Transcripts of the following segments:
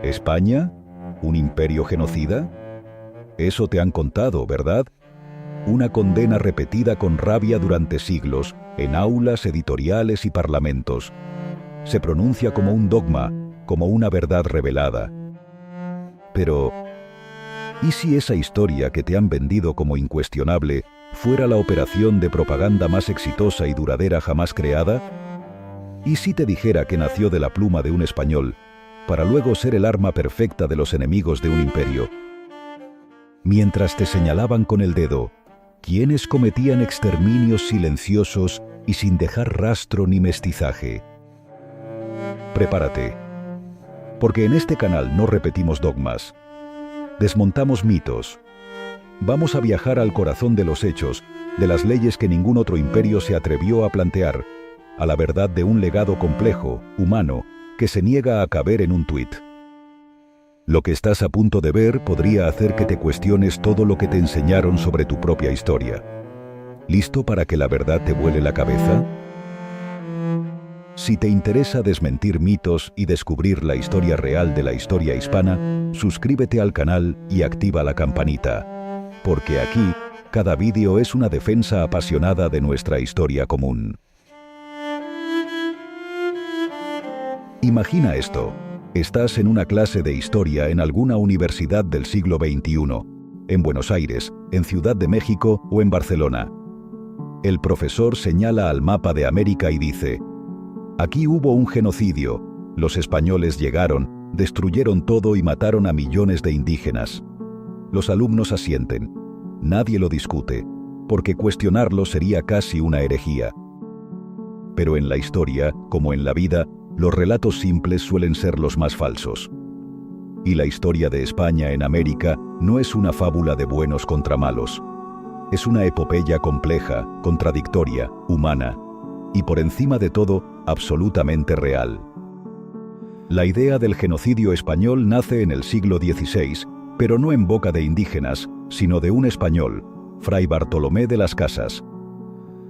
¿España? ¿Un imperio genocida? Eso te han contado, ¿verdad? Una condena repetida con rabia durante siglos, en aulas, editoriales y parlamentos. Se pronuncia como un dogma, como una verdad revelada. Pero, ¿y si esa historia que te han vendido como incuestionable fuera la operación de propaganda más exitosa y duradera jamás creada? ¿Y si te dijera que nació de la pluma de un español, para luego ser el arma perfecta de los enemigos de un imperio? Mientras te señalaban con el dedo, ¿quiénes cometían exterminios silenciosos y sin dejar rastro ni mestizaje? Prepárate, porque en este canal no repetimos dogmas, desmontamos mitos. Vamos a viajar al corazón de los hechos, de las leyes que ningún otro imperio se atrevió a plantear, a la verdad de un legado complejo, humano, que se niega a caber en un tuit. Lo que estás a punto de ver podría hacer que te cuestiones todo lo que te enseñaron sobre tu propia historia. ¿Listo para que la verdad te vuele la cabeza? Si te interesa desmentir mitos y descubrir la historia real de la historia hispana, suscríbete al canal y activa la campanita, porque aquí, cada vídeo es una defensa apasionada de nuestra historia común. Imagina esto. Estás en una clase de historia en alguna universidad del siglo XXI, en Buenos Aires, en Ciudad de México o en Barcelona. El profesor señala al mapa de América y dice: aquí hubo un genocidio, los españoles llegaron, destruyeron todo y mataron a millones de indígenas. Los alumnos asienten. Nadie lo discute, porque cuestionarlo sería casi una herejía. Pero en la historia, como en la vida, los relatos simples suelen ser los más falsos. Y la historia de España en América no es una fábula de buenos contra malos. Es una epopeya compleja, contradictoria, humana, y por encima de todo, absolutamente real. La idea del genocidio español nace en el siglo XVI, pero no en boca de indígenas, sino de un español, Fray Bartolomé de las Casas.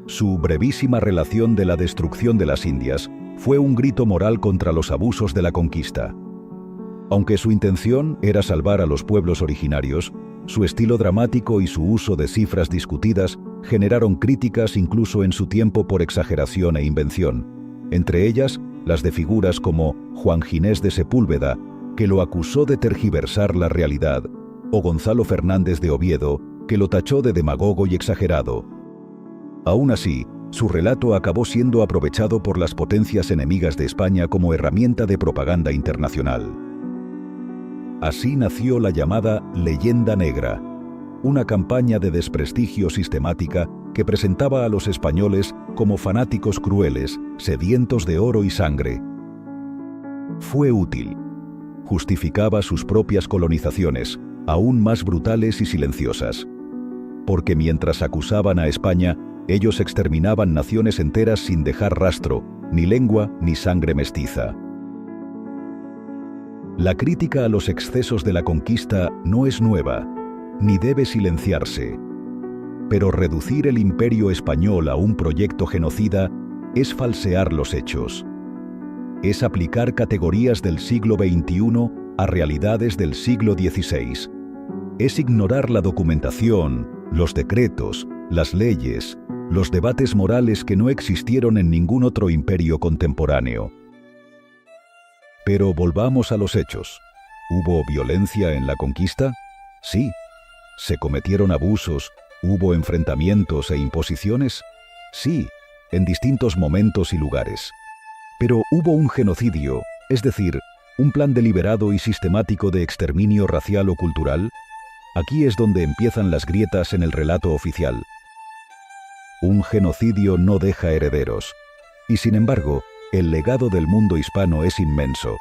Su brevísima relación de la destrucción de las Indias fue un grito moral contra los abusos de la conquista. Aunque su intención era salvar a los pueblos originarios, su estilo dramático y su uso de cifras discutidas generaron críticas incluso en su tiempo por exageración e invención, entre ellas las de figuras como Juan Ginés de Sepúlveda, que lo acusó de tergiversar la realidad, o Gonzalo Fernández de Oviedo, que lo tachó de demagogo y exagerado. Aún así, su relato acabó siendo aprovechado por las potencias enemigas de España como herramienta de propaganda internacional. Así nació la llamada Leyenda Negra, una campaña de desprestigio sistemática que presentaba a los españoles como fanáticos crueles, sedientos de oro y sangre. Fue útil. Justificaba sus propias colonizaciones, aún más brutales y silenciosas. Porque mientras acusaban a España, ellos exterminaban naciones enteras sin dejar rastro, ni lengua ni sangre mestiza. La crítica a los excesos de la conquista no es nueva, ni debe silenciarse. Pero reducir el imperio español a un proyecto genocida es falsear los hechos. Es aplicar categorías del siglo XXI a realidades del siglo XVI. Es ignorar la documentación, los decretos, las leyes, los debates morales que no existieron en ningún otro imperio contemporáneo. Pero volvamos a los hechos. ¿Hubo violencia en la conquista? Sí. ¿Se cometieron abusos? ¿Hubo enfrentamientos e imposiciones? Sí, en distintos momentos y lugares. Pero ¿hubo un genocidio, es decir, un plan deliberado y sistemático de exterminio racial o cultural? Aquí es donde empiezan las grietas en el relato oficial. Un genocidio no deja herederos. Y sin embargo, el legado del mundo hispano es inmenso.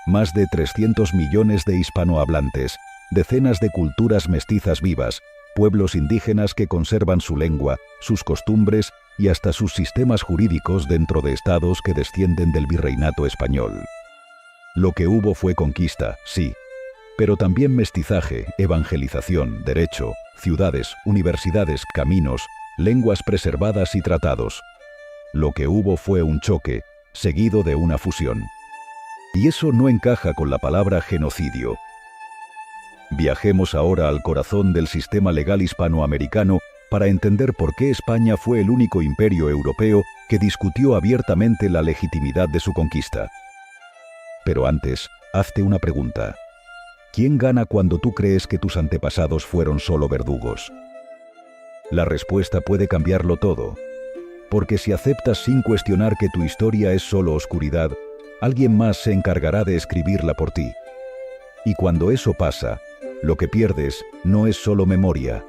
Más de 300 millones de hispanohablantes, decenas de culturas mestizas vivas, pueblos indígenas que conservan su lengua, sus costumbres y hasta sus sistemas jurídicos dentro de estados que descienden del virreinato español. Lo que hubo fue conquista, sí, pero también mestizaje, evangelización, derecho, ciudades, universidades, caminos, lenguas preservadas y tratados. Lo que hubo fue un choque, seguido de una fusión. Y eso no encaja con la palabra genocidio. Viajemos ahora al corazón del sistema legal hispanoamericano para entender por qué España fue el único imperio europeo que discutió abiertamente la legitimidad de su conquista. Pero antes, hazte una pregunta. ¿Quién gana cuando tú crees que tus antepasados fueron solo verdugos? La respuesta puede cambiarlo todo. Porque si aceptas sin cuestionar que tu historia es solo oscuridad, alguien más se encargará de escribirla por ti. Y cuando eso pasa, lo que pierdes no es solo memoria,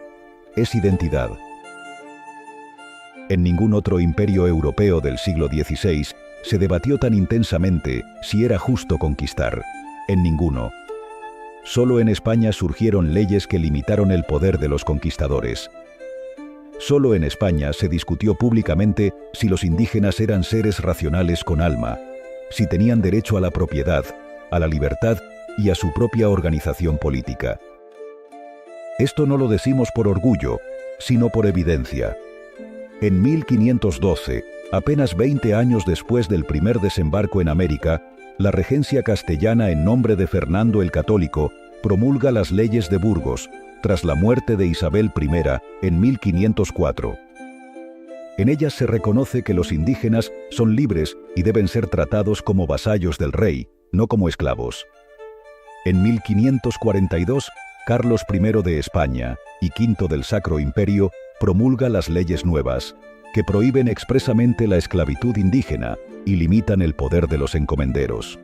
es identidad. En ningún otro imperio europeo del siglo XVI se debatió tan intensamente si era justo conquistar. En ninguno. Solo en España surgieron leyes que limitaron el poder de los conquistadores. Solo en España se discutió públicamente si los indígenas eran seres racionales con alma, si tenían derecho a la propiedad, a la libertad y a su propia organización política. Esto no lo decimos por orgullo, sino por evidencia. En 1512, apenas 20 años después del primer desembarco en América, la regencia castellana en nombre de Fernando el Católico promulga las leyes de Burgos, tras la muerte de Isabel I en 1504. En ellas se reconoce que los indígenas son libres y deben ser tratados como vasallos del rey, no como esclavos. En 1542, Carlos I de España y V del Sacro Imperio promulga las leyes nuevas, que prohíben expresamente la esclavitud indígena y limitan el poder de los encomenderos.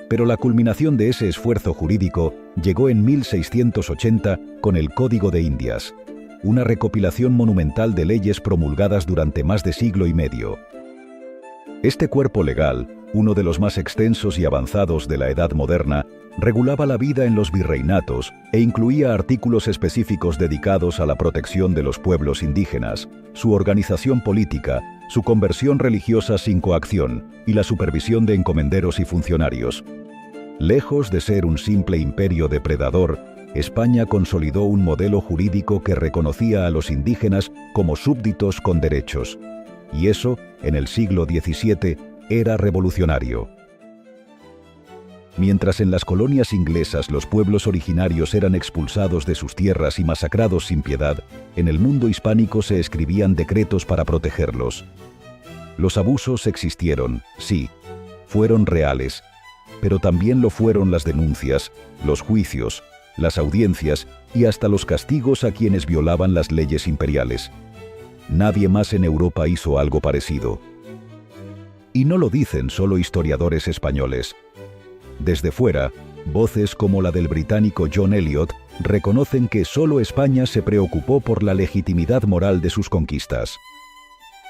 Pero la culminación de ese esfuerzo jurídico llegó en 1680 con el Código de Indias, una recopilación monumental de leyes promulgadas durante más de siglo y medio. Este cuerpo legal, uno de los más extensos y avanzados de la Edad Moderna, regulaba la vida en los virreinatos e incluía artículos específicos dedicados a la protección de los pueblos indígenas, su organización política, su conversión religiosa sin coacción y la supervisión de encomenderos y funcionarios. Lejos de ser un simple imperio depredador, España consolidó un modelo jurídico que reconocía a los indígenas como súbditos con derechos. Y eso, en el siglo XVII, era revolucionario. Mientras en las colonias inglesas los pueblos originarios eran expulsados de sus tierras y masacrados sin piedad, en el mundo hispánico se escribían decretos para protegerlos. Los abusos existieron, sí, fueron reales, pero también lo fueron las denuncias, los juicios, las audiencias y hasta los castigos a quienes violaban las leyes imperiales. Nadie más en Europa hizo algo parecido. Y no lo dicen solo historiadores españoles. Desde fuera, voces como la del británico John Eliot reconocen que solo España se preocupó por la legitimidad moral de sus conquistas.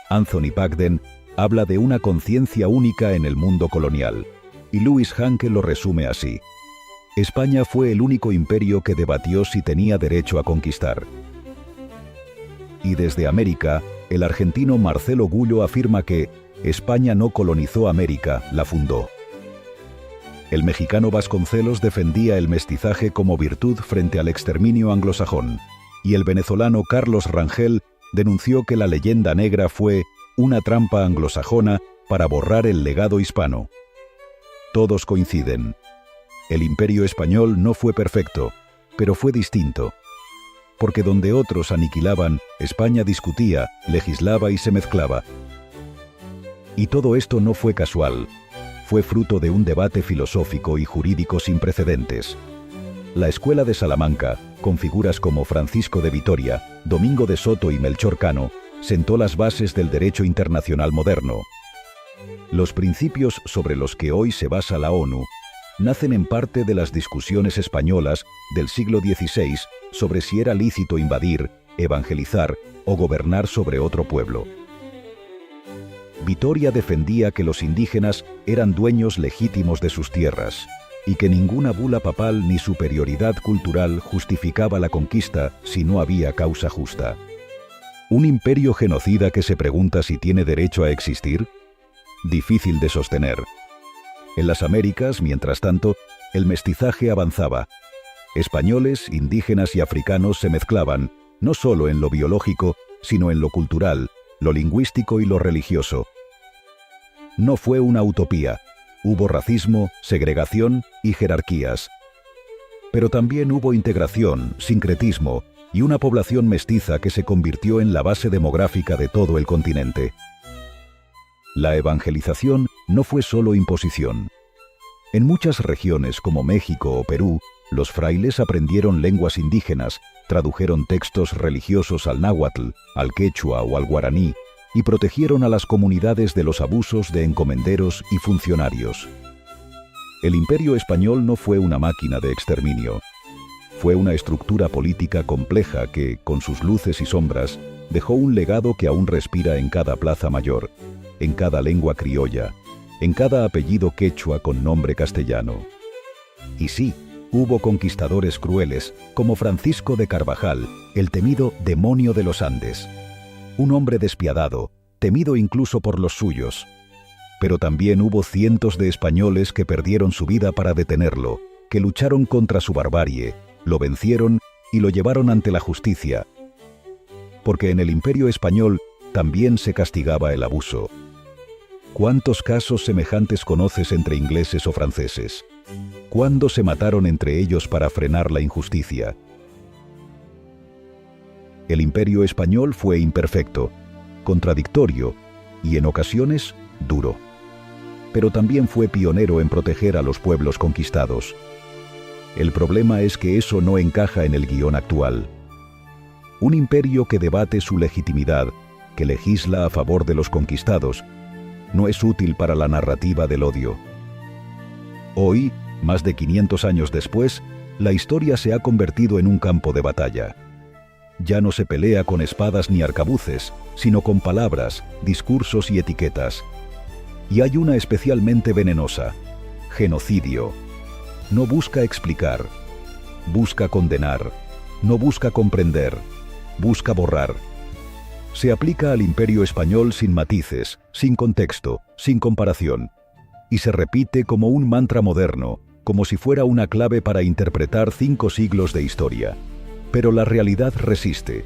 Anthony Pagden habla de una conciencia única en el mundo colonial, y Louis Hanke lo resume así: España fue el único imperio que debatió si tenía derecho a conquistar. Y desde América, el argentino Marcelo Gullo afirma que España no colonizó América, la fundó. El mexicano Vasconcelos defendía el mestizaje como virtud frente al exterminio anglosajón, y el venezolano Carlos Rangel denunció que la leyenda negra fue una trampa anglosajona para borrar el legado hispano. Todos coinciden. El imperio español no fue perfecto, pero fue distinto. Porque donde otros aniquilaban, España discutía, legislaba y se mezclaba. Y todo esto no fue casual. Fue fruto de un debate filosófico y jurídico sin precedentes. La Escuela de Salamanca, con figuras como Francisco de Vitoria, Domingo de Soto y Melchor Cano, sentó las bases del derecho internacional moderno. Los principios sobre los que hoy se basa la ONU nacen en parte de las discusiones españolas del siglo XVI sobre si era lícito invadir, evangelizar o gobernar sobre otro pueblo. Vitoria defendía que los indígenas eran dueños legítimos de sus tierras y que ninguna bula papal ni superioridad cultural justificaba la conquista si no había causa justa. ¿Un imperio genocida que se pregunta si tiene derecho a existir? Difícil de sostener. En las Américas, mientras tanto, el mestizaje avanzaba. Españoles, indígenas y africanos se mezclaban, no solo en lo biológico, sino en lo cultural, lo lingüístico y lo religioso. No fue una utopía, Hubo racismo, segregación y jerarquías. Pero también hubo integración, sincretismo y una población mestiza que se convirtió en la base demográfica de todo el continente. La evangelización no fue solo imposición. En muchas regiones como México o Perú, los frailes aprendieron lenguas indígenas, tradujeron textos religiosos al náhuatl, al quechua o al guaraní, y protegieron a las comunidades de los abusos de encomenderos y funcionarios. El Imperio Español no fue una máquina de exterminio. Fue una estructura política compleja que, con sus luces y sombras, dejó un legado que aún respira en cada plaza mayor, en cada lengua criolla, en cada apellido quechua con nombre castellano. Y sí, hubo conquistadores crueles, como Francisco de Carvajal, el temido demonio de los Andes. Un hombre despiadado, temido incluso por los suyos. Pero también hubo cientos de españoles que perdieron su vida para detenerlo, que lucharon contra su barbarie, lo vencieron y lo llevaron ante la justicia. Porque en el Imperio Español también se castigaba el abuso. ¿Cuántos casos semejantes conoces entre ingleses o franceses? ¿Cuándo se mataron entre ellos para frenar la injusticia? El Imperio Español fue imperfecto, contradictorio y en ocasiones duro. Pero también fue pionero en proteger a los pueblos conquistados. El problema es que eso no encaja en el guión actual. Un imperio que debate su legitimidad, que legisla a favor de los conquistados, no es útil para la narrativa del odio. Hoy, más de 500 años después, la historia se ha convertido en un campo de batalla. Ya no se pelea con espadas ni arcabuces, sino con palabras, discursos y etiquetas. Y hay una especialmente venenosa: genocidio. No busca explicar, busca condenar, no busca comprender, busca borrar. Se aplica al Imperio Español sin matices, sin contexto, sin comparación. Y se repite como un mantra moderno, como si fuera una clave para interpretar 5 siglos de historia. Pero la realidad resiste.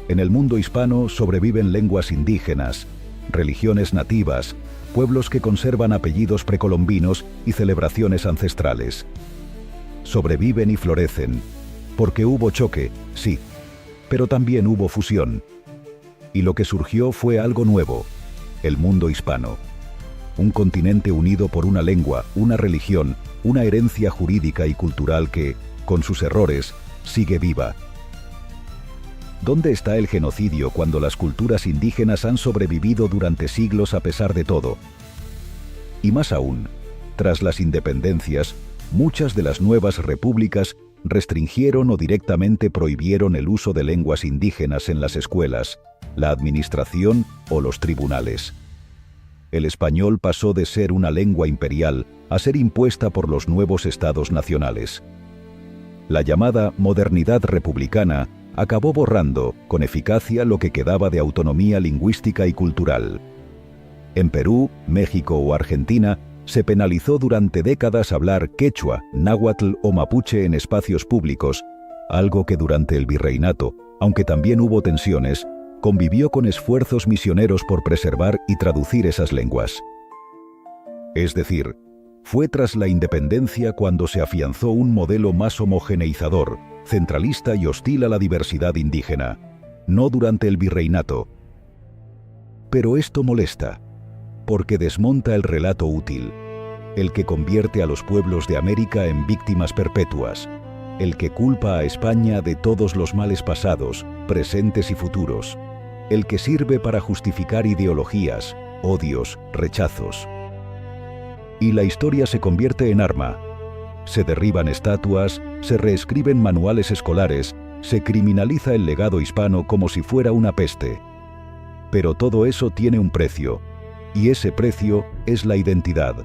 En el mundo hispano sobreviven lenguas indígenas, religiones nativas, pueblos que conservan apellidos precolombinos y celebraciones ancestrales. Sobreviven y florecen, porque hubo choque, sí, pero también hubo fusión. Y lo que surgió fue algo nuevo: el mundo hispano. Un continente unido por una lengua, una religión, una herencia jurídica y cultural que, con sus errores, sigue viva. ¿Dónde está el genocidio cuando las culturas indígenas han sobrevivido durante siglos a pesar de todo? Y más aún, tras las independencias, muchas de las nuevas repúblicas restringieron o directamente prohibieron el uso de lenguas indígenas en las escuelas, la administración o los tribunales. El español pasó de ser una lengua imperial a ser impuesta por los nuevos estados nacionales. La llamada modernidad republicana acabó borrando, con eficacia, lo que quedaba de autonomía lingüística y cultural. En Perú, México o Argentina, se penalizó durante décadas hablar quechua, náhuatl o mapuche en espacios públicos, algo que durante el virreinato, aunque también hubo tensiones, convivió con esfuerzos misioneros por preservar y traducir esas lenguas. Es decir, fue tras la independencia cuando se afianzó un modelo más homogeneizador, centralista y hostil a la diversidad indígena, no durante el virreinato. Pero esto molesta, porque desmonta el relato útil, el que convierte a los pueblos de América en víctimas perpetuas, el que culpa a España de todos los males pasados, presentes y futuros, el que sirve para justificar ideologías, odios, rechazos. Y la historia se convierte en arma. Se derriban estatuas, se reescriben manuales escolares, se criminaliza el legado hispano como si fuera una peste. Pero todo eso tiene un precio, y ese precio es la identidad.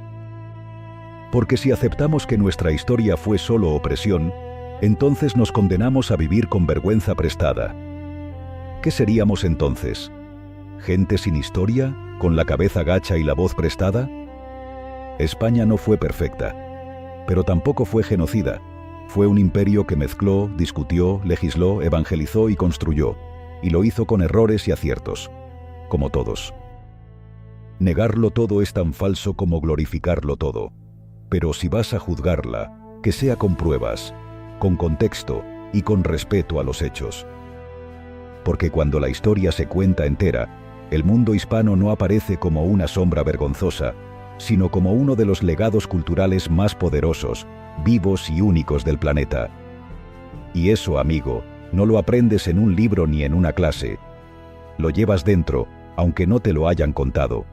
Porque si aceptamos que nuestra historia fue solo opresión, entonces nos condenamos a vivir con vergüenza prestada. ¿Qué seríamos entonces? ¿Gente sin historia, con la cabeza gacha y la voz prestada? España no fue perfecta, pero tampoco fue genocida. Fue un imperio que mezcló, discutió, legisló, evangelizó y construyó, y lo hizo con errores y aciertos, como todos. Negarlo todo es tan falso como glorificarlo todo. Pero si vas a juzgarla, que sea con pruebas, con contexto y con respeto a los hechos. Porque cuando la historia se cuenta entera, el mundo hispano no aparece como una sombra vergonzosa, sino como uno de los legados culturales más poderosos, vivos y únicos del planeta. Y eso, amigo, no lo aprendes en un libro ni en una clase. Lo llevas dentro, aunque no te lo hayan contado.